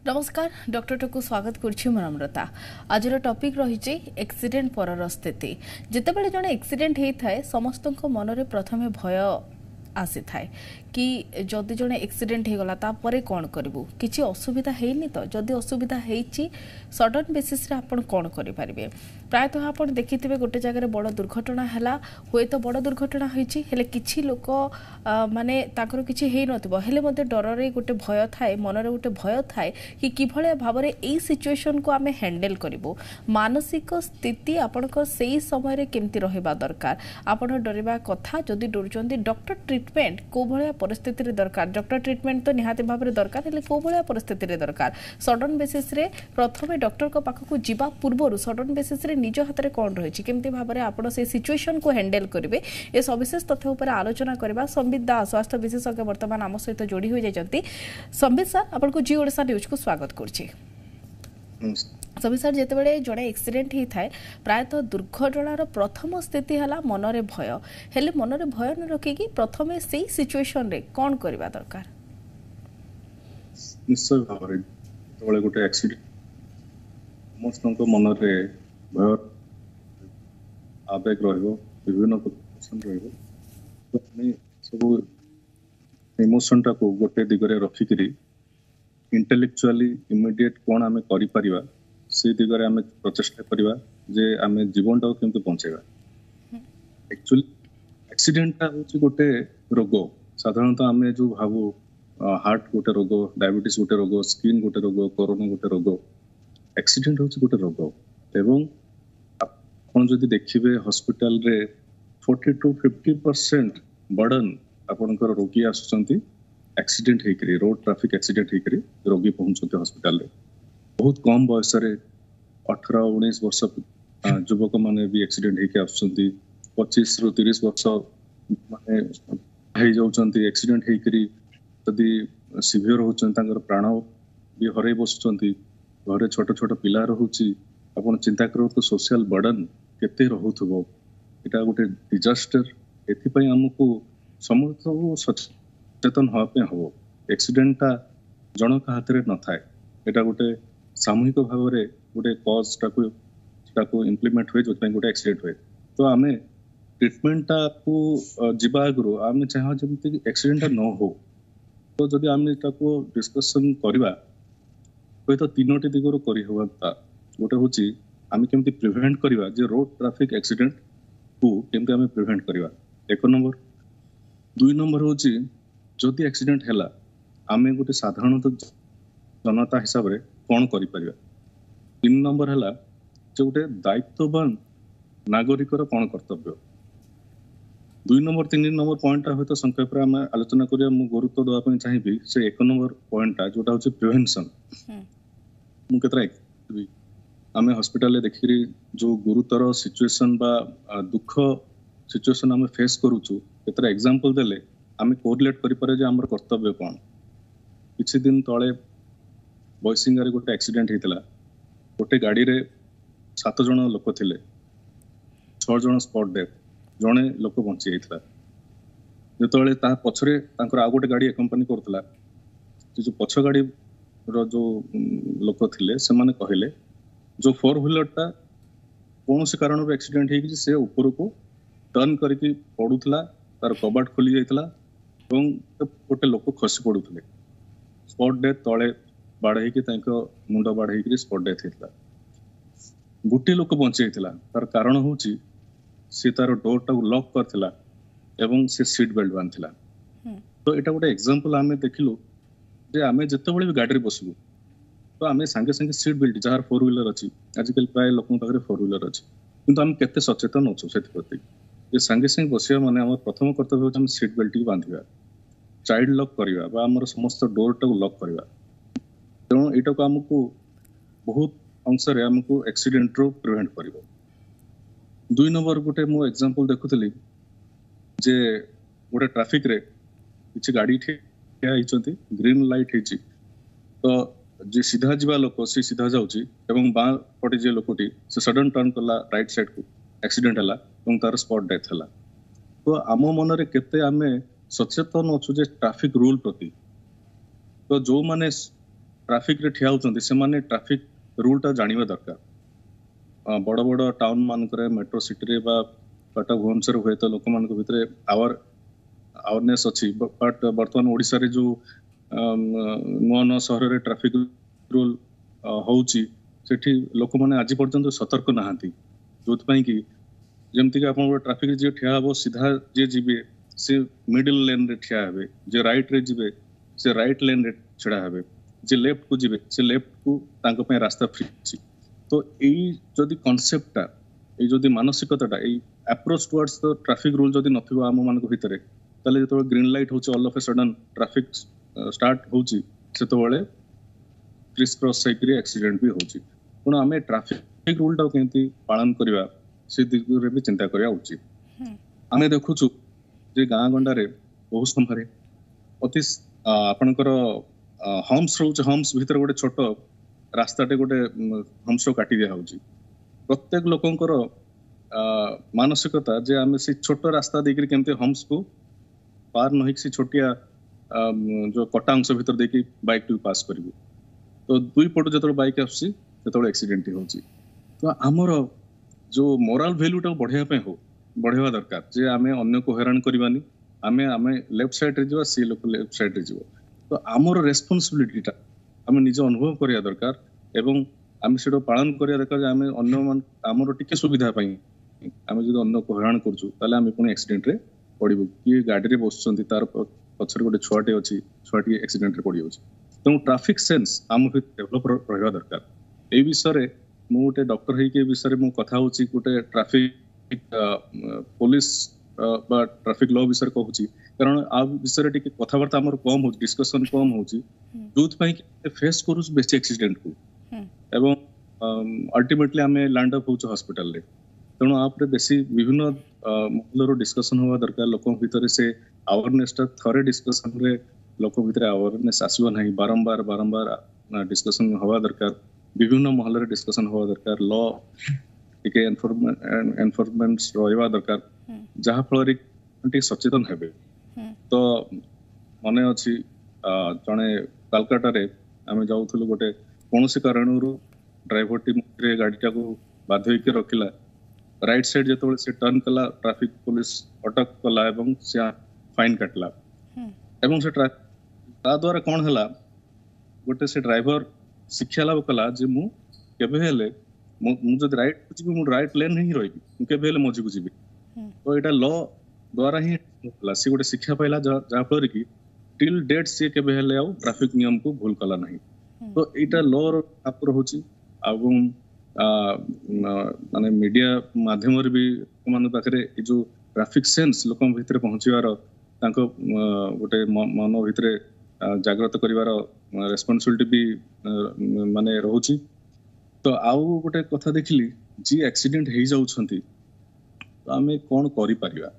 नमस्कार डॉक्टर टकु स्वागत करुछि मनम्रता। आज टॉपिक रही एक्सीडेंट पर स्थिति। जितेबाला जड़े एक्सीडेंट होता है समस्त मन में प्रथमे भय आसी थाए कि जदि जड़े एक्सीडेंट हो गला तापर कौन करूँ किसी असुविधा है तो जदि असुविधा होती सडन बेसिस रे आपण कौन करें। प्रायतः आप देखिथे गोटे जगह बड़ दुर्घटना है हुए तो बड़ दुर्घटना होती किसी लोक माने ताकर किसी है नथिबो डर रे गोटे भय थाए मन गोटे भय थाए कि किभले भाव में यही सिचुएशन को आम हैंडल करूँ। मानसिक स्थिति आपण से समय केमती रहा दरकार आपण डरवा कथा जदि डरुंच डॉक्टर ट्रीटमेंट को भाया परिस्थिति रे दरकार। डॉक्टर ट्रीटमेंट तो निहाती भाव में दरकार है को भाया परिस्थिति रे दरकार। सडन बेसिस रे प्रथमे डॉक्टर को पाखक जीवा पूर्व सडन बेसिस रे निज हाथ में कौन रही केमती भाव में आप सिचुएशन को हैंडल करेंगे ए सविशेष तथ्य उपर आलोचना करबा। संबित दास स्वास्थ्य विशेषज्ञ वर्तमान आम सहित जोड़ी हो जाती। संबित सर आपको जी ओडिशा न्यूज को स्वागत करुच्ची। सभी सर जितेबाला जड़े एक्सीडेंट होता है प्रायतः दुर्घटनार प्रथम स्थिति है मनरे भय हेले मनरे भय न रखिकी प्रथमे से सिचुएशन रे कौन करबा दरकार। निश्चय भाव में गोटे एक्सीडेंट समस्त मनरे भय आवेग विभिन्न सब इमोशन टाक गोटे दिगरे रखिकी इंटेलेक्चुअली इमिडिएट कौन आम कर से दिगरे आम प्रचेषा करवा जे आम जीवन टाक केमती बचेगा। एक्चुअली एक्सीडेंट हूँ गोटे रोग साधारणतः आम जो भावु हार्ट गोटे रोग डायबिटीज गोटे रोग स्किन गोटे रोग कोरोना गोटे रोग एक्सीडेंट हूँ गोटे रोग एवं आपन जदि देखिए हॉस्पिटल रे 40 to 50% बर्डन आपनकर रोगी आसुचंती एक्सीडेंट होकर रोड ट्रैफिक एक्सीडेंट होकर रोगी पहुंचते हॉस्पिटल रे। बहुत कम बयस 18-19 वर्ष युवक माने भी एक्सीडेंट होकर आसुचंती 25 ରୁ 30 वर्ष माने हो जाउचंती एक्सीडेंट होकर जदि सीवियर होचंती प्राण भी हरई बसुचंती घरे छोट छोट पिला रहुची आपण चिंता करो तो सोशल बर्डन केते रहुथबो एटा गोटे डिजास्टर। एथिपई हमकु समस्त सचेतन होपे हो एक्सीडेंट जनक हाथ में न थाए एटा गोटे सामूहिक भाव में गोटे कज टाको इम्प्लीमेंट हुए जो गोटे एक्सीडेंट हुए तो आम ट्रिटमेंट को जीवा आगु आम चाह जमी एक्सीडेंट न हो तो जदि आम डिस्कसन करवा हुए तो 3टी दिगरू करता गोटे हूँ आम केमती प्रिवेंट करवा जे रोड ट्रैफिक एक्सीडेंट को केमती आम प्रिवेंट करवा 1 नंबर। 2 नंबर हूँ जदि एक्सीडेंट है आम गोटे साधारणतः जनता हिसाब से कौन कर 3 नंबर है जो गोटे दायित्ववान नागरिकर कौन कर्तव्य। 2 नंबर 3 नंबर पॉइंट हूँ तो संक्षेप में आम आलोचना करिया मु गुरुत्व देवाई चाहिए से 1 नंबर पॉइंटा जोटा हूँ प्रिवेंशन मुझे आम हॉस्पिटल देखिए जो गुरुतर सिचुएशन बा दुख सिचुएशन आम फेस करूचु केतरा एग्जांपल देले आम कोरिलेट करि पारे जे हमर कर्तव्य कोन। किछि दिन तळे बॉयसिंगा रे गोटे एक्सीडेंट हेतला गोटे गाड़ी रे 7 जण लोक थिले 6 जण स्पॉट डेथ जणे लोक बंची जाइतला जेतळे ता पछरे तांकर आ गोटे गाड़ी कंपनी करतला जो पछ गाड़ी रो जो लोक थिले से माने कहिले जो 4 व्हीलर टा कौन से कारण एक्सीडेंट होगी से ऊपर को टर्न करके पड़ूला तार कबाट खोली जाइतला एवं गोटे लोक खसी पड़ुले स्पॉट डेथ तले बाढ़ मुंड बाढ़ स्पॉट डेथ होता गोटे लोक बंची जाइतला तार कारण हूँ सी तार डोर टा लॉक करथिला एवं से सीट बेल्ट बांधिला। तो यहाँ गोटे एग्जांपल आम देखिलु जे आम जितेबाला भी गाड़ी बसबू तो आम सांगे सांगे सीट बेल्ट जार 4 व्हीलर अच्छी आजिकल प्राय लोक 4 व्हीलर अच्छी किंतु आम केते सचेतन अच्छु से प्रति ये सांगे सांगे बसिया माने आम प्रथम कर्तव्य होछि सीट बेल्ट की बांधिबा चाइल्ड लॉक करवा बा आमर समस्त डोर टाक लॉक करवा तेणु यहाँ को आमको बहुत अंश आमको एक्सीडेंट रू प्रिवेंट कर। 2 नंबर गोटे मु एग्जांपल देखुली जे गोटे ट्रैफिक रे किछि गाड़ी ठिया होइचंती ग्रीन लाइट होइची तो जे सीधा जीवा लोक सी सीधा जाउची एवं बाँ पटे जे लोकटी से सडन टर्न कला राइट साइड को एक्सीडेंट हला एवं तार स्पॉट डेथ हला। तो आम मन रे केते आमे सचेतन अच्छु जे ट्रैफिक रूल प्रति तो जो माने ट्रैफिक रे ठिया होचंती से माने ट्रैफिक रूल टा जानिबा दरकार बड़ बड़ टाउन मानकरे मेट्रो सिटी रे बा कटक भुवनेश्वर हुए तो लोक मान भितर अवेयरनेस अच्छी बट बर्तमान ओडिशा रे जो नुआ नुआ सहर रे ट्रैफिक रूल होउची सेठी लोक माने आज पर्यंत सतर्क नाहांती जोथपाई कि जेमति कि आपण ट्रैफिक रे जे ठिया हबो सीधा जे जिबे से मिडिल लेन रे ठिया हेबे जे राइट रे जिबे से राइट लेन रे छड़ा हेबे जे लेफ्ट को जिबे से लेफ्ट को तांको पे रास्ता फ्री अछि तो एई जदी कांसेप्टटा एई जदी मानसिकताटा एई approach towards the traffic rule जदी नथिबो आम मानको भितरे ताले जेतो ग्रीन लाइट होची all of a sudden traffic start होची सेतो बेले क्रिस क्रॉस साइकिल एक्सीडेंट भी होची पण आमे ट्रैफिक रूल टा केंती पालन करबा से दिगरे भी चिंता करया उचित आमे देखुछु जे गाँ गंडा रे बहुत समय अति आपणकर हम्स रोच हम्स भीतर गोटे छोट रास्ताटे गोटे हम्स काटी दिया होची प्रत्येक लोकंकर मानसिकता जे आमे से छोट रास्ता देकर केमते हम्स को पार नहिक से छोटिया जो कटा अंश भीतर देकी बाइक टू पास करिवो तो दुई पट जतोल बाइक आसी ततोल एक्सीडेंट होची तो हमर जो मोरल वैल्यू टा बढ़िया पे हो बढ़ेवा दरकार जे आमे अन्य को हैरान करबानी आमे लेफ्ट साइड रे जीवा सी लोक लेफ्ट साइड रे जीवो तो आमर रेस्पोंसिबिलिटी टा आमे निज अनुभव करिया दरकार एवं आमे सेडो पालन करिया दरकार जे आमे अन्य मान आमर टिके सुविधा पई आमे जदि अन्य को हैरान करछु ताले आमे कोन एक्सीडेंट रे पड़िबो कि गाड़ी रे बसचंती तार पछर गोटे छुआटे अछि छुआटी एक्सीडेंट रे पड़ी अछि तो ट्रैफिक सेंस आम डेभलप रहबा दरकार ए विषय रे मु गोटे डॉक्टर है के विषय में कथा होची गोटे ट्रैफिक पुलिस बा ट्रैफिक लॉ विषय कहूची कारण आ विषय टिके कथाबार्ता हमर कम हो डिस्कशन कम होची जोथ पई फेस करू बेसी एक्सीडेंट को एवं अल्टीमेटली हमें लैंड अप होच हॉस्पिटल रे तेणु आपरे बेसी विभिन्न महलर डिस्कशन होवा दरकार लोक भीतर से अवेयरनेस ता थरे डिस्कशन रे लोक भीतर अवेयरनेस आसीबो नाही बारंबार बारंबार डिस्कशन होवा दरकार विभिन्न महल डिस्कशन होवा दरकार लॉ टिके एनफोर्समेंट रहबा दरकार जहा फल रे सचेतन हेबे तो मने अछि जने कलकत्ता रे आमे जाउथुलु गोटे कोनोसी कारणरू ड्राइवर टी रे गाडीटा को बाध्य के रखिला राइट साइड जेतोले से टर्न कला ट्रैफिक पुलिस अटक कला एवं से फाइन काटला एवं से ता द्वारा कोन हला गोटे से ड्राइवर शिक्षा लाभ कला जे मु केबे हेले मु जद राइट कुछ मु राइट लेन नहीं रही मु केबे हेले मझी कुछ भी तो एटा लॉ द्वारा ही कला से गोटे शिक्षा पाइला जहा फल कि टिल डेट से केबे हेले आ ट्रैफिक नियम को भूल कला नहीं तो एटा लॉ रो आप होची एवं माने मीडिया माध्यम रे भी मान पाखरे जो ट्रैफिक सेंस लोक भीतर पहुंचीवार तांको गोटे मन भीतर जागृत करिवार रेस्पोंसिबिलिटी भी माने रहउची तो आउ गोटे कथा देखिली जी एक्सीडेंट हे जाउछंती तो आमे कोन करि परिबा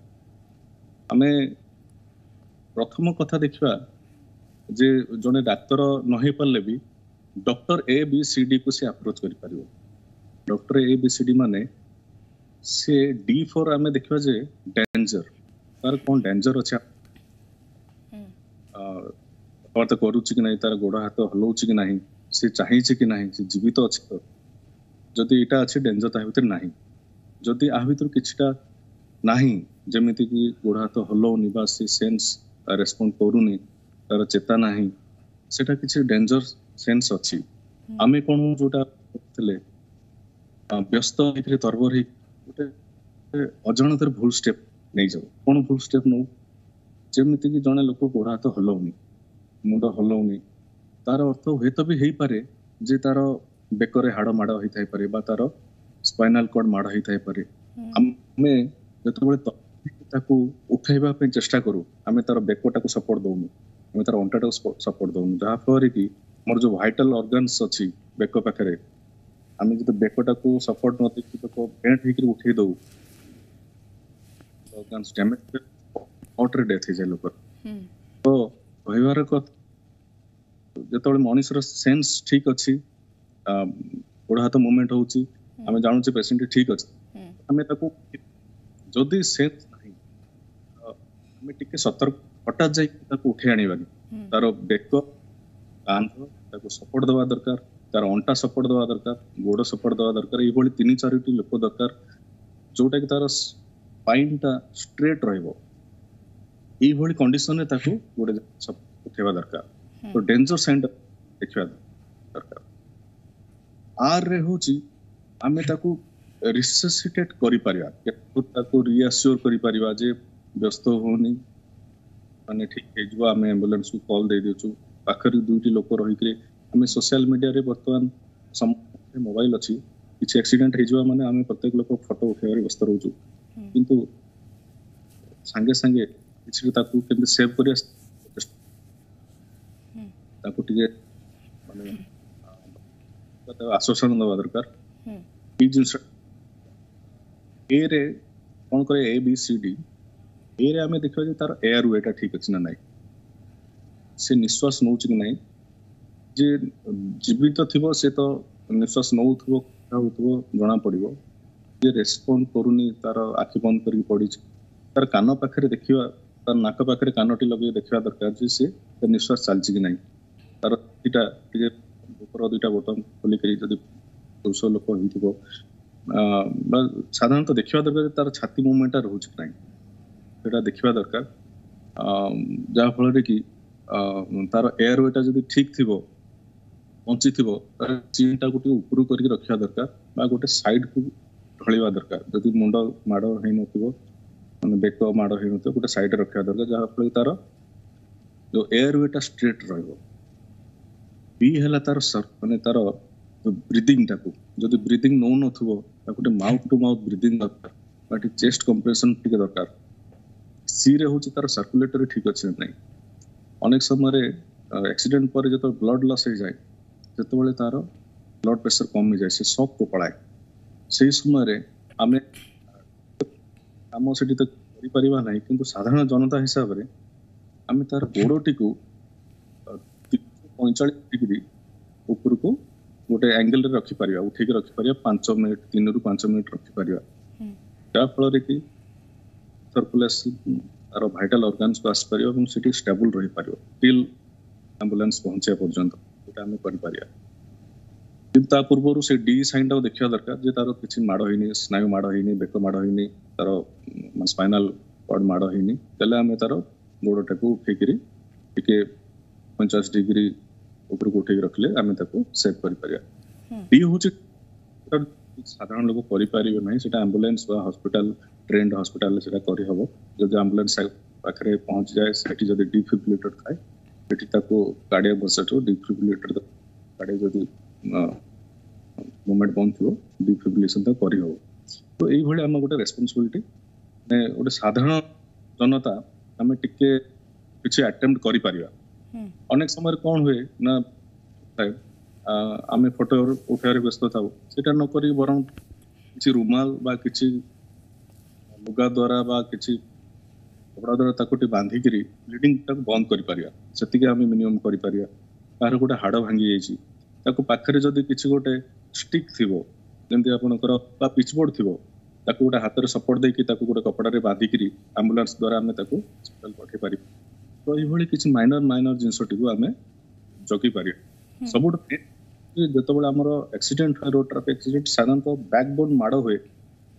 आमे प्रथम कथा देखिबा जे जने डाक्टर न हे पल्ले भी doctor A B C D को से अप्रोच करि परिबो doctor A B C D माने से डी फॉर आमे देखिबा जे डेंजर तार कोन डेंजर अछि और तो करूची कि नहीं तार गोड़ हाथ हलौची कि नहीं से चाहिए कि नहीं से जीवित तो अच्छे जदि एटा अच्छे डेंजर ता भीतर नहीं जदि आ भीतर किछटा नहीं जेमिति कि गोड़ हाथ हलौनी बा से सेंस रेस्पोंड करूनी तार चेता नहीं सेटा किछि डेंजर सेंस अछि आमे कोन जोटा थले व्यस्त भीतर तरबर ही गोटे अजाणतर भूल स्टेप नहीं जाओ कोन भूल स्टेप नो जेमिति कि जने लोक गोड़ हाथ हलौनी मुंड हलौनी तार अर्थ हुए तो भी पारे जे तार बेकरे हाड़ माड़ होई थाई पारे बा तार स्पाइनल कॉर्ड माड़ होई थाई पारे आमे जतबेले ताकू उठाइबा पे चेष्टा करू आमे तार बेकोटा को सपोर्ट दोनु आमे तार अंटाटा को सपोर्ट दोनु जहा फल कि मोर जो वाइटल ऑर्गन्स अछि बेको पाखरे आमे जते बेकोटा को सपोर्ट न देखि तो बेंट हेकि उठै दउ ऑर्गन्स डैमेज ऑटर डेथ हे जे लोक तो कहबार जेतबेले मनुष्यर सेंस ठीक अच्छी गोड़ हाथ मूवमेंट होची आमे जानू पेशेंट ठीक अच्छे आमे ताको जदि सेंस नहीं आमे टिके सतर्क हटात जाई ताको उठे आनिबानी तार बेक कांध ତାକୁ ସପୋର୍ଟ ଦେବା ଦରକାର, ତାର ଅଣ୍ଟା ସପୋର୍ଟ ଦେବା ଦରକାର, ଗୋଡ ସପୋର୍ଟ ଦେବା ଦରକାର। ଏଇଭଳି 3-4ଟି ଲୋକ ଦରକାର ଯୋଉଟା କି ତାର ସ୍ପାଇନଟା ଷ୍ଟ୍ରେଟ ରହିବ। ଏଇଭଳି କଣ୍ଡିସନରେ ତାକୁ ଗୋଟେ ଉଠେଇବା ଦରକାର। ତ ଡେଞ୍ଜର ସାଇନ୍ ଦେଖିବା ଦରକାର। ଆର୍ ରେ ହଉଛି ଆମେ ତାକୁ ରିସସିଟେଟ କରିପାରିବା, ତାକୁ ରିଆସ୍योर କରିପାରିବା ଯେ ବ୍ୟସ୍ତ ହଉନି, ମାନେ ଠିକ ହେଇଯିବ। ଆମେ ଆମ୍ବୁଲାନ୍ସକୁ କଲ୍ ଦେଇ ଦେଉଛୁ, ପାଖରେ 2ଟି ଲୋକ ରହିକିରି ଆମେ ସୋସିଆଲ ମିଡିଆରେ ବର୍ତ୍ତମାନ ସମସ୍ତେ ମୋବାଇଲ ଅଛି, କିଛି ଆକ୍ସିଡେଣ୍ଟ ହେଇଯିବା ମାନେ ଆମେ ପ୍ରତ୍ୟେକ ଲୋକ ଫଟୋ ଉଠେଇବାରେ ବ୍ୟସ୍ତ ରହୁଛୁ, କିନ୍ତୁ ସାଙ୍ଗେ ସାଙ୍ଗେ କିଛି ତାକୁ କେମିତି ସେଭ୍ କରିବା ତାକୁ ଟିକେ ମାନେ ଆଶ୍ୱାସନ ଦେବା ଦରକାର। ଏଇ ଜିନିଷ ଏ ରେ କଣ କରେ, ABCD ଏ ରେ ଆମେ ଦେଖିବା ଯେ ତାର ଏୟାର ୱେଟା ଠିକ ଅଛି ନା ନାହିଁ, ସେ ନିଶ୍ୱାସ ନଉଛି କି ନାହିଁ। ଯେ ଜୀବିତ ଥିବ ସେ ତ ନିଶ୍ୱାସ ନଉଥିବ, କଥା ହଉଥିବ, ଜଣା ପଡିବ। ଯେ ରେସ୍ପଣ୍ଡ କରୁନି, ତାର ଆଖି ବନ୍ଦ କରିକି ପଡିଛି, ତାର କାନ ପାଖରେ ଦେଖିବା, ତାର ନାକ ପାଖରେ କାନଟି ଲଗେଇ ଦେଖିବା ଦରକାର ଯେ ସେ ନିଶ୍ୱାସ ଚାଲିଛି କି ନାହିଁ। ତାର ଦିଟା ଟିକେ ଉପର 2ଟା ବୋତାମ ଖୋଲିକରି ଯଦି ପୁରୁଷ ଲୋକ ହେଇଥିବ ବା ସାଧାରଣତଃ ଦେଖିବା ଦରକାର ତାର ଛାତି ମୁଭମେଣ୍ଟଟା ରହୁଛି କି ନାହିଁ, ସେଟା ଦେଖିବା ଦରକାର। ଯାହା ଫଳରେ କି ତାର ଏୟାର ୱେଟା ଯଦି ଠିକ ଥିବ, ବଞ୍ଚିଥିବ, ତାର ଚିନ୍ଟାକୁ ଟିକେ ଉପରୁ କରିକି ରଖିବା ଦରକାର ବା ଗୋଟେ ସାଇଡକୁ ଢଳିବା ଦରକାର। ଯଦି ମୁଣ୍ଡ ମାଡ଼ ହେଇନଥିବ, ମାନେ ବେକ ମାଡ଼ ହେଇନଥିବ, ଗୋଟେ ସାଇଡରେ ରଖିବା ଦରକାର, ଯାହା ଫଳରେ ତାର ଯୋଉ ଏୟାର ୱେଟା ଷ୍ଟ୍ରେଟ ରହିବ। ବି ହେଲା ତାର ମାନେ ତାର ବ୍ରିଦିଂ ଟାକୁ, ଯଦି ବ୍ରିଦିଂ ନଉନଥିବ ତାକୁ ଗୋଟେ ମାଉଥ ଟୁ ମାଉଥ ବ୍ରିଦିଂ ଦରକାର ବା ଟିକେ ଚେଷ୍ଟ କମ୍ପ୍ରେସନ ଟିକେ ଦରକାର। ସି ରେ ହଉଛି ତାର ସାର୍କୁଲେଟରୀ ଠିକ ଅଛି ନା ନାହିଁ। ଅନେକ ସମୟରେ ଆକ୍ସିଡେଣ୍ଟ ପରେ ଯେତେବେଳେ ବ୍ଲଡ ଲସ୍ ହେଇଯାଏ, ସେତେବେଳେ ତାର ବ୍ଲଡ ପ୍ରେସର କମିଯାଏ, ସେ ସକ୍ କୁ ପଳାଏ। ସେଇ ସମୟରେ ଆମେ କାମ ସେଠି ତ କରିପାରିବା ନାହିଁ, କିନ୍ତୁ ସାଧାରଣ ଜନତା ହିସାବରେ ଆମେ ତାର ଗୋଡଟିକୁ 45 ଡିଗ୍ରୀ ଉପରକୁ ଗୋଟେ ଆଙ୍ଗେଲରେ ରଖିପାରିବା, ଉଠେଇକି ରଖିପାରିବା, 5 ମିନିଟ 3 ରୁ 5 ମିନିଟ ରଖିପାରିବା, ଯାହା ଫଳରେ କି ସର୍କୁଲେସନ ତାର ଭାଇଟାଲ ଅର୍ଗାନ୍ସକୁ ଆସିପାରିବ ଏବଂ ସେଠି ଷ୍ଟେବୁଲ ରହିପାରିବ ଟିଲ୍ ଆମ୍ବୁଲାନ୍ସ ପହଞ୍ଚିବା ପର୍ଯ୍ୟନ୍ତ। ସେଟା ଆମେ କରିପାରିବା। କିନ୍ତୁ ତା ପୂର୍ବରୁ ସେ ଡି ସାଇନଟାକୁ ଦେଖିବା ଦରକାର ଯେ ତାର କିଛି ମାଡ଼ ହେଇନି, ସ୍ନାୟୁ ମାଡ଼ ହେଇନି, ବେକ ମାଡ଼ ହେଇନି, ତାର ସ୍ପାଇନାଲ କର୍ଡ ମାଡ଼ ହେଇନି, ତାହେଲେ ଆମେ ତାର ଗୋଡଟାକୁ ଉଠେଇକିରି ଟିକେ 50 ଡିଗ୍ରୀ ଉପରକୁ ଉଠେଇକି ରଖିଲେ ଆମେ ତାକୁ ସେଭ୍ କରିପାରିବା। ଡି ହଉଛି ସାଧାରଣ ଲୋକ କରିପାରିବେ ନାହିଁ, ସେଟା ଆମ୍ବୁଲାନ୍ସ ବା ହସ୍ପିଟାଲ, ଟ୍ରେନ୍ଡ ହସ୍ପିଟାଲରେ ସେଟା କରିହବ। ଯଦି ଆମ୍ବୁଲାନ୍ସ ପାଖରେ ପହଞ୍ଚି ଯାଏ, ସେଠି ଯଦି ଡିଫିବ୍ରିଲେଟର ଥାଏ, ସେଠି ତାକୁ କାର୍ଡିଆକ ବସେଟରୁ ଡିଫିବ୍ରିଲେଟର କାର୍ଡିଆକ ଯଦି ମୁଭମେଣ୍ଟ ବନ୍ଦ ଥିବ, ଡିଫିବ୍ରିଲେସନ ତ କରିହବ। ତ ଏଇଭଳି ଆମ ଗୋଟେ ରେସ୍ପନ୍ସିବିଲିଟି, ମାନେ ଗୋଟେ ସାଧାରଣ ଜନତା ଆମେ ଟିକେ କିଛି ଆଟେମ୍ପ୍ଟ କରିପାରିବା। ଅନେକ ସମୟରେ କଣ ହୁଏ ନା, ଆମେ ଫଟୋ ଉଠାଇବାରେ ବ୍ୟସ୍ତ ଥାଉ, ସେଟା ନ କରି ବରଂ କିଛି ରୁମାଲ ବା କିଛି ଲୁଗା ଦ୍ୱାରା ବା କିଛି କପଡ଼ା ଦ୍ୱାରା ତାକୁ ଟିକେ ବାନ୍ଧିକିରି ବ୍ଲିଡିଂ ଟାକୁ ବନ୍ଦ କରିପାରିବା। ସେତିକି ଆମେ ମିନିମମ୍ କରିପାରିବା। କାହାର ଗୋଟେ ହାଡ଼ ଭାଙ୍ଗି ଯାଇଛି, ତାକୁ ପାଖରେ ଯଦି କିଛି ଗୋଟେ ଷ୍ଟିକ୍ ଥିବ, ଯେମିତି ଆପଣଙ୍କର ବା ପିଚବୋର୍ଡ ଥିବ, ତାକୁ ଗୋଟେ ହାତରେ ସପୋର୍ଟ ଦେଇକି ତାକୁ ଗୋଟେ କପଡ଼ାରେ ବାନ୍ଧିକିରି ଆମ୍ବୁଲାନ୍ସ ଦ୍ୱାରା ଆମେ ତାକୁ ହସ୍ପିଟାଲ ପଠେଇ ପାରିବା। ତ ଏଇଭଳି କିଛି ମାଇନର ଜିନିଷଟିକୁ ଆମେ ଜଗି ପାରିବା। ସବୁଠୁ ଯେତେବେଳେ ଆମର ଆକ୍ସିଡେଣ୍ଟ ହୁଏ, ରୋଡ ଟ୍ରାଫିକ ଆକ୍ସିଡେଣ୍ଟ, ସାଧାରଣତଃ ବ୍ୟାକ୍ ବୋନ୍ ମାଡ଼ ହୁଏ,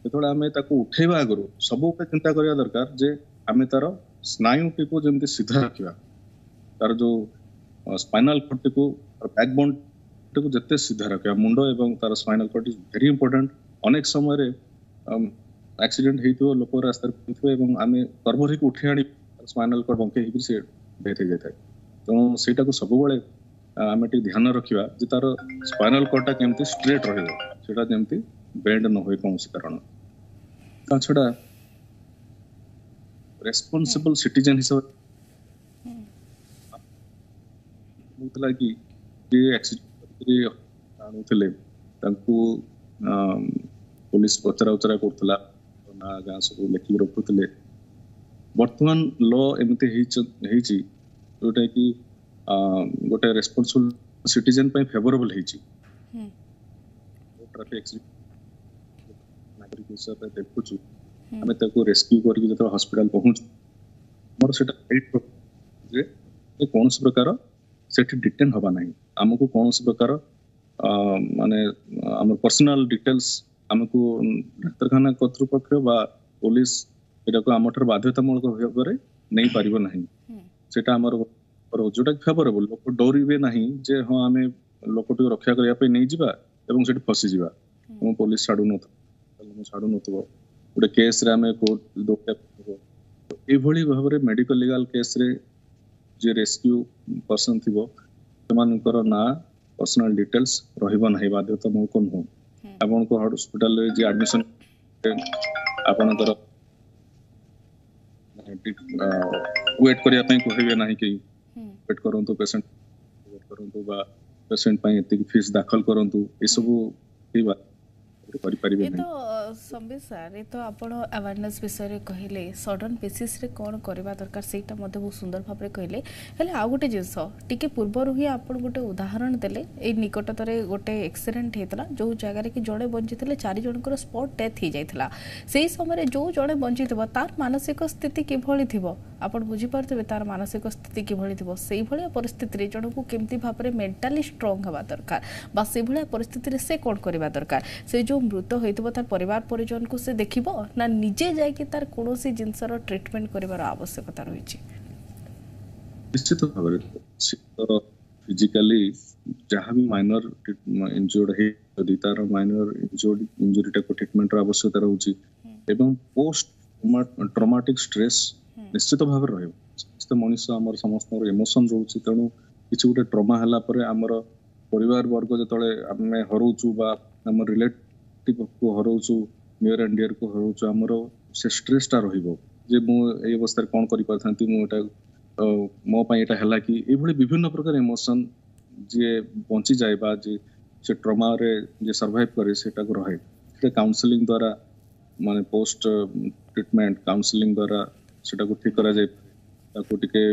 ଯେତେବେଳେ ଆମେ ତାକୁ ଉଠେଇବା ଆଗରୁ ସବୁବେଳେ ଚିନ୍ତା କରିବା ଦରକାର ଯେ ଆମେ ତାର ସ୍ନାୟୁଟିକୁ ଯେମିତି ସିଧା ରଖିବା, ତାର ଯୋଉ ସ୍ପାଇନାଲ କର୍ଡଟିକୁ, ବ୍ୟାକ୍ ବୋନ୍ ଟାକୁ ଯେତେ ସିଧା ରଖିବା, ମୁଣ୍ଡ ଏବଂ ତାର spinal curd is very important. ଅନେକ ସମୟରେ ଆକ୍ସିଡେଣ୍ଟ ହେଇଥିବ, ଲୋକ ରାସ୍ତାରେ ପଡୁଥିବ ଏବଂ ଆମେ କର୍ଭରିକି ଉଠେଇ ଆଣି ସ୍ପାଇନାଲ କର୍ଡ ବଙ୍କେଇ ହେଇକି ସେ ଡେଥ୍ ହେଇଯାଇଥାଏ। ତେଣୁ ସେଇଟାକୁ ସବୁବେଳେ ଆମେ ଟିକେ ଧ୍ୟାନ ରଖିବା ଯେ ତାର ସ୍ପାଇନାଲ କର୍ଡଟା କେମିତି ଷ୍ଟ୍ରେଟ ରହିବ, ସେଟା ଯେମିତି ବେଣ୍ଡ ନ ହୁଏ କୌଣସି କାରଣ। ତା ଛଡା ରେସ୍ପନ୍ସିବଲ ସିଟିଜେନ ହିସାବରେ ହଉଥିଲା କି ଯିଏ ଆକ୍ସିଡେଣ୍ଟ କରିକି ଆଣୁଥିଲେ ତାଙ୍କୁ ପୋଲିସ ପଚରା ଉଚରା କରୁଥିଲା, ନା ଗାଁ ସବୁ ଲେଖିକି ରଖୁଥିଲେ। ବର୍ତ୍ତମାନ ଲ ଏମିତି ହେଇଛି ଯୋଉଟା କି ଗୋଟେ ରେସ୍ପନ୍ସିବଲ ସିଟିଜେନ ପାଇଁ ଫେଭରେବଲ ହେଇଛି। ନାଗରିକ ହିସାବରେ ଦେଖୁଛୁ, ଆମେ ତାକୁ ରେସ୍କ୍ୟୁ କରିକି ଯେତେବେଳେ ହସ୍ପିଟାଲ ପହଞ୍ଚୁ, ଆମର ସେଟା ଯେ କୌଣସି ପ୍ରକାର ସେଠି ଡିଟେନ୍ ହବା ନାହିଁ। आमको कौन प्रकार माने आम पर्सनल डिटेल्स आमको डाक्तरखाना कर्तृपक्ष बा पुलिस एटा को आम ठार बाध्यतामूलक भाव में नहीं पारिबो नहीं सेटा आमर जोटा फेवरेबल लोक डरबे नहीं जे हाँ आम लोक रक्षा करने नहीं जावा एवं से फसी जावा पुलिस छाड़ू न छाड़ू न गोटे केस रे आम कोर्ट दौड़ा भाव में मेडिकल लीगल केस रे जे रेस्क्यू पर्सन थी से ना पर्सनल डिटेल्स रहिबो नहीं बाध्यतामूलक नुह आपण को हॉस्पिटल रे जे एडमिशन आपणकर वेट करिया पई कहबे नहीं कि वेट करंतु पेशेंट वेट करंतु बा पेशेंट पई एति फीस दाखल करंतु ए सब की बात करि परिबे नहीं तो संबित सर ये तो आपण अवेयरनेस विषय रे कहले सडन बेसिस रे कोन करबा दरकार सेटा मध्ये बहुत सुंदर भाव रे कहले हेले आ गोटे जिंस टिके पूर्व रु ही आपण गोटे उदाहरण देले ए निकटतरे गोटे एक्सीडेंट हेतला जो जगह रे कि जड़े बंचितले 4 जनकर स्पॉट डेथ ही जाइतला सेही समय रे जो जड़े बंचितबा तार मानसिक स्थिति किभଳି थिबो आपण बुझी परतबे तार मानसिक स्थिति किभଳି थिबो सेही भलिया परिस्थिति रे जण को केमती भाव रे मेंटली स्ट्रांग हवा दरकार बा सेही भलिया परिस्थिति रे से कोन करबा दरकार से जो मृत होइतबो तार परिवार परिजन को से देखिबो ना निजे जाय कि तार कोनोसी जिंसर ट्रीटमेंट करबार आवश्यकता रहिछि निश्चित भाव में फिजिकली जहाँ भी माइनर इंजर्ड है यदि तार माइनर इंजुरीटा को ट्रीटमेंट आवश्यकता रहुछि एवं पोस्ट ट्रॉमेटिक स्ट्रेस निश्चित भाव में समस्त मनुष्य आमर समस्त इमोशन रोचे तेणु किसी गोटे ट्रमा है आमर परिवार वर्ग जो आम हरौचु आम रिलेटिव को हरौचु नियर एंड डियर को हरौचु आमर से स्ट्रेसटा रहिबो जे मु ए अवस्था कौन करि पाथांती मु एटा मो पाई एटा हला कि ए भली विभिन्न प्रकार इमोशन जे पहुंची जाए बा जे से ट्रमा रे जे सर्वाइव करे सेटा को रहे से काउंसलिंग द्वारा माने पोस्ट ट्रीटमेंट काउंसलिंग द्वारा सेटा को ठीक करा जाए ताको टिके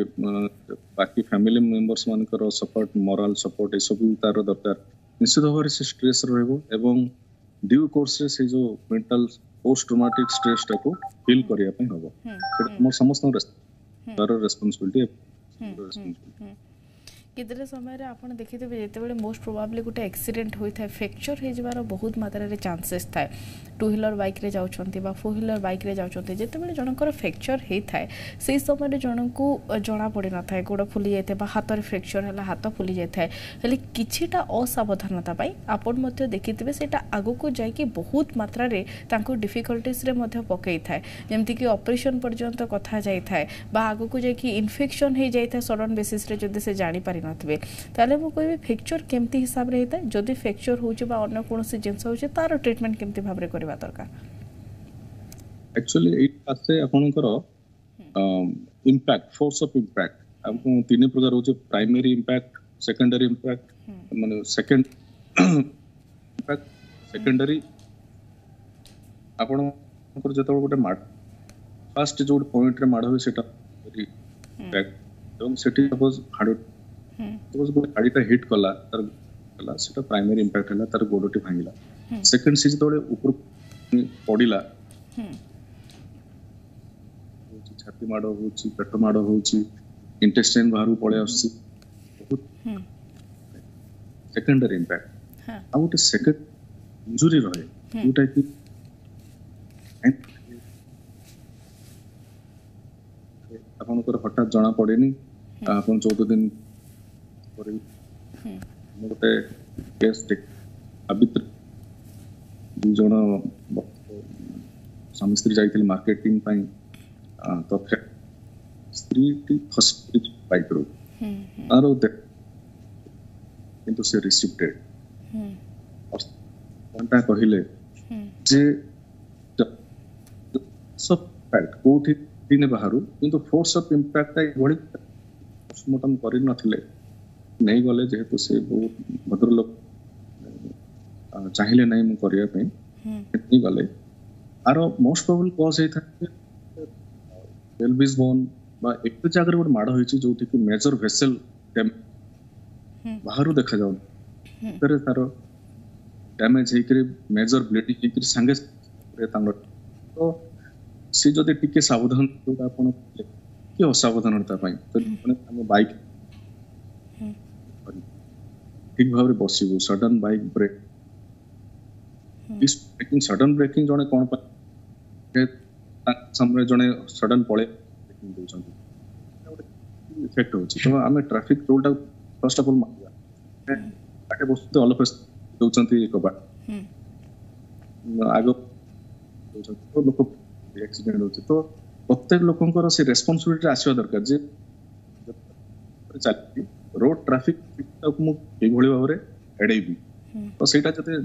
बाकी फैमिली मेंबर्स मानकर सपोर्ट मोरल सपोर्ट ए सब तार दरकार निश्चित भाव से स्ट्रेस रहबो एवं ड्यू कोर्स से जो मेंटल पोस्ट ट्रॉमेटिक स्ट्रेस टाको फील करिया पई होबो सेटा हमर समस्त रेस्पोंसिबिलिटी कितने समय रे आपण देखिथे जेतेबेले मोस्ट प्रोबेबली गोटे एक्सीडेंट होई थाए फ्रैक्चर हे जबार बहुत मात्रा रे चांसेस थाए टू व्हीलर बाइक रे जाउछंती बा फोर व्हीलर बाइक रे जाउछंती जेतेबेले जनकर फ्रैक्चर हे थाए सेही समय रे जनकू जणा पड़ी न थाए गोड़ फुली जाय थाए बा हाथ रे फ्रैक्चर हला हाथ फुली जाय थाए हेले किछिटा असावधानता पई आपण मध्ये देखिथिबे सेटा आगो को जाय कि बहुत मात्रा रे तांको डिफिकल्टीज रे मध्ये पकई थाए जेमति कि ऑपरेशन पर्यंत कथा जाय थाए बा आगो को जाय कि इन्फेक्शन हे जाय थाए सडन बेसिस रे जदि से जानि पारि नथबे ताले मु कहबे फ्रैक्चर केमती हिसाब रे हेता जदि फ्रैक्चर होचे बा अन्य कोनोसी जिंस होचे तार ट्रीटमेंट केमती भाबरे करबा दरकार एक्चुअली इट आसे आपनकर इंपैक्ट फोर्स ऑफ इंपैक्ट आपन तीन प्रकार होचे प्राइमरी इंपैक्ट सेकेंडरी इंपैक्ट माने सेकंड इंपैक्ट सेकेंडरी आपनकर जतो गोटे माड फर्स्ट जो पॉइंट रे माड होय सेटा इंपैक्ट एवं सेठी सपोज हार्ड सपोज गोटे गाड़ीटा हिट कला तार सेटा प्राइमरी इंपैक्ट हला तार गोडटी भांगिला सेकंड सी जतोले ऊपर पडिला छाती माड़ होची पेट माड़ होची इंटेस्टाइन बाहर पळे आसी बहुत सेकेंडरी इंपैक्ट आ गोटे सेकंड इंजुरी रहे जोटा कि आपनकर हठात जना पड़ेनी आपन 14 दिन गोटे केस सावित्री दु जन स्वामी स्त्री जाइथिल मार्केटिंग पई तो स्त्री टी खसि बाइक रो आरो किंतु से रिसिप्टेड और कोनटा कहिले जे सब फैक्ट कोठी दिने बाहरु किंतु फोर्स ऑफ इंपैक्ट आई बड़ी पोस्टमार्टम करि नथिले नहीं गले जेहेतु से बहुत भद्र लोक चाहिए नहीं करिया पे नहीं गले आर मोस्ट प्रोबेबल कॉज है पेल्विस बोन बा एक जगह गोटे माड़ होइछि जोठी कि मेजर वेसल बाहर देखा जाउ करे तार damage Hekare major bleeding Hekare संगे तो से जदि टिके सावधान जोटा आपण कि असावधानता पई तो हम बाइक ठीक भाव बसबू sudden bike brake braking sudden braking जड़े कौन समय जड़े सडन पड़े इफेक्ट होची तो आम ट्रैफिक रूल टा फर्स्ट ऑफ ऑल मानिया आगे बसते ऑल ऑफ अस दोचंती कबाट आगो तो लोक एक्सीडेंट होची तो प्रत्येक लोकंकर से रेस्पोंसिबिलिटी आसीबा दरकार जे चलती रोड ट्रैफिक को मु एभଳି भाबरे एडेबी तो सेटा जते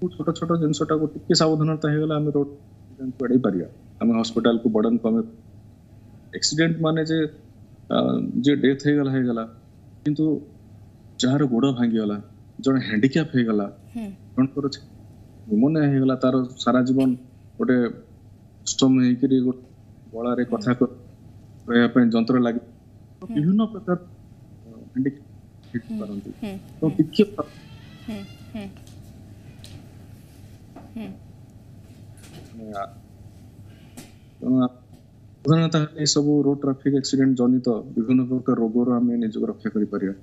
छोट छोट जिनसटा को टिके सावधानता हे गला हम रोड को एडै परिया हम हॉस्पिटल को बर्डन कम एक्सीडेंट माने जे डेथ हे गला किंतु जार गोड़ भांगी गला जण हैंडिकैप हे गला जण कर निमोनिया हे गला तार सारा जीवन गोटे स्टम हे कि गला रे कथा को रहया पे जंत्र लागि विभिन्न प्रकार हैंडिकैप हिट करंती तो टिके साधारणतः ये सब रोड ट्रैफिक एक्सीडेंट जनित विभिन्न प्रकार रोग आम निज रक्षा कर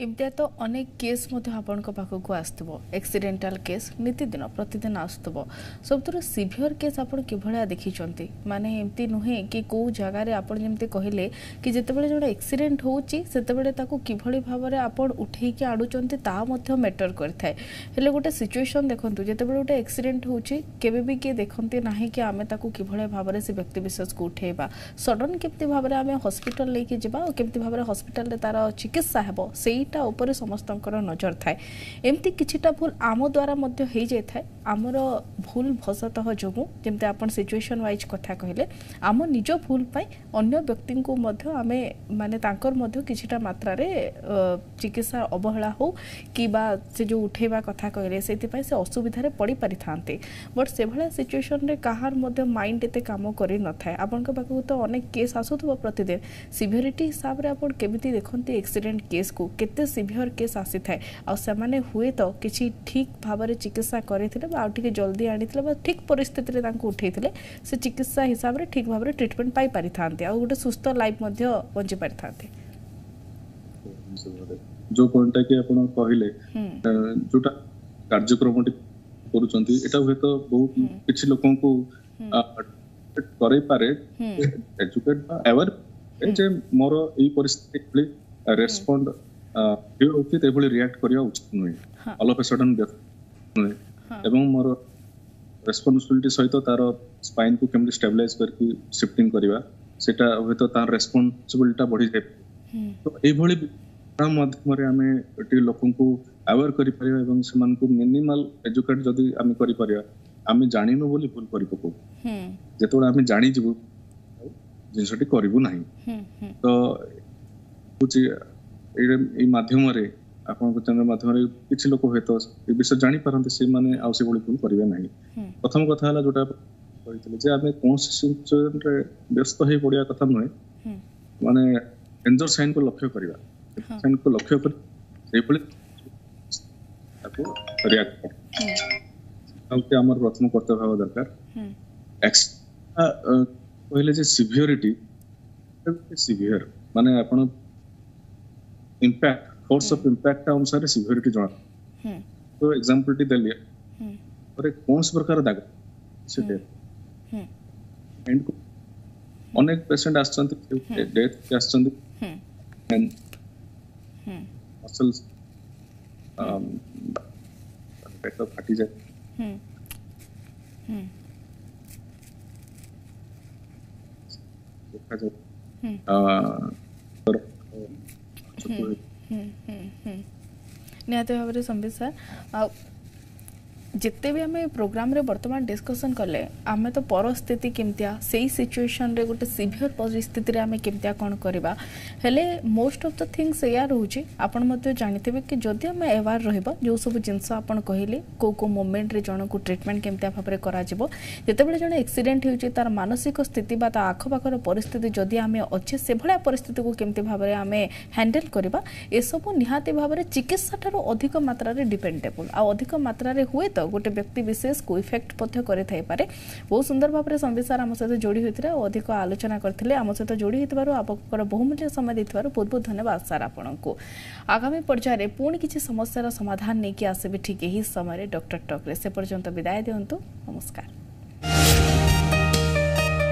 एमती तो अनेक केस आपण पाखक आसो एक्सीडेंटल केस नीतिदिन प्रतिदिन आसो सब सीवियर केस आपण किभलिया देखी माने एमती नुहे कि कौ जगार आप जमी कहले कि जितेबाला जो एक्सीडेंट होची किभली भाव में आपण उठेकी आडुचंती ता मध्य मैटर करथाय हेले गोटे सिचुएशन देखंतु जितेबाला गोटे एक्सीडेंट होची केबे भी के देखंती नाही कि आमे ताकू किभली भाव में से व्यक्ति विशेष को उठेबा सडन केमती भाव में आमे हॉस्पिटल लेके जिबा और केमती भाव में हॉस्पिटल रे तार चिकित्सा हेबो सेईटा ऊपर समस्तंकर नजर थाए एमती किछिटा भूल आम द्वारा मध्य हो जाए थाए आमर भूल भसतः जोगु जमते आपण सिचुएशन वाइज कथा कहले आम निज भूल पाई अन्य व्यक्ति को मध्य आमे माने तांकर मध्य किछिटा मात्रा रे चिकित्सा अवहेला हो कि बा से जो उठेबा कथा कहले सेति पाई से असुविधा रे पड़ी पारि थांते बट से भला सिचुएशन रे काहार मध्य माइंड एते काम करि न थाए आपण के पाखु तो अनेक केस आसुथबो प्रतिदिन सिवियरिटी हिसाब रे आपण केमिति देखंती एक्सीडेंट केस को केते सिवियर केस आसी थाए आ सेमाने हुए तो किछि ठीक भाव में चिकित्सा करथिले बा आउटिके जल्दी आनिथिले बा ठीक परिस्थिति रे तांको उठेथिले से चिकित्सा हिसाब रे ठीक भाव में ट्रीटमेंट पाई पारि थांते आ गोटे सुस्थ लाइफ मध्य बंची पारि थांते जो पॉइंट के आपण कहिले जोटा कार्यक्रम करूचंती एटा हुए तो बहुत किछि लोकन को करे पारे एजुकेट बा अवेयर जे मोर ई परिस्थिति रेस्पोंड होती रिएक्ट करिया उचित नुहे ऑल ऑफ अ सडन नुहे एवं मोर रेस्पोंसिबिलिटी सहित तार स्पाइन को केमति स्टेबलाइज करके शिफ्टिंग करिवा सेटा होय तो तार रेस्पोंसिबिलिटी बढ़ी जाय तो एई भली माध्यम रे आमे एटी लोकन को अवेयर करि परिवा एवं समान को मिनिमल एजुकेट जदी आमे करि परिवा आमे जानिनो बोली भूल करि पको जेतोड आमे जानि जबु जिनसटी करिवु नाही तो कुछ ए माध्यम रे आपण चैनल माध्यम रे किछि लोक होय तो ए विषय जानि परंते से माने आउ से बोली भूल करिवे नाही प्रथम कथा हला जोटा कहितले जे आमे कोन सिचुएशन रे व्यस्त हे पडिया कथा नय माने डेंजर साइन को लक्ष्य करिवा साइन को लक्ष्य कर से बोली ताको रिएक्ट कर हमर प्रथम कर्तव्य भाव दरकार एक्स पहिले जे सिवियरिटी सिवियर माने आपण इम्पैक्ट फोर्स ऑफ इम्पैक्ट अनुसार सिवियरिटी जଣା तो एग्जांपल टी देलिए और कौन से प्रकार दाग से एंड को अनेक पेशेंट आछंती डेथ के आछंती एंड मसल्स पेट फाटी जाए देखा जाए निहत भाव में संबित सर जिते भी आम प्रोग्राम रे वर्तमान डिस्कसन कले आम तो परिस्थिति केमतिया से सिचुएशन रे गोटे सिवियर परिस्थिति रे आम केमतिया कौन करवा हेले मोस्ट ऑफ द थिंग्स या रोचे आपण मते जानिथिबे कि जदि आम अवेयर रहबा जो सब जिंस आपण कहले को मोमेंट रे जण को ट्रीटमेंट केमतिया भाव में करा जिवो जेतेबेले जण एक्सीडेंट होउची तार मानसिक स्थिति बा ता आखपाखर परिस्थिति जदि आम अच्छे से भला परिस्थिति को केमति भाव में आम हैंडल करबा ए सब निहाती भाव में चिकित्सा ठारो अधिक मात्रा रे डिपेंडेबल आ अधिक मात्रा रे हुए गोटे व्यक्ति विशेष को इफेक्ट करे बहुत सुंदर भाव में संबित सार आम सहित जोड़ी होते और अधिक आलोचना करते आम सहित जोड़ी होता आपंकर बहुमूल्य समय देते बहुत बहुत धन्यवाद सार आपण को। आगामी पर्यायर पुणी किसी समस्यार समाधान नहीं कि आसबे ठीक यही समय डॉक्टर टॉक से पर्यंत विदाय दिंतु। नमस्कार।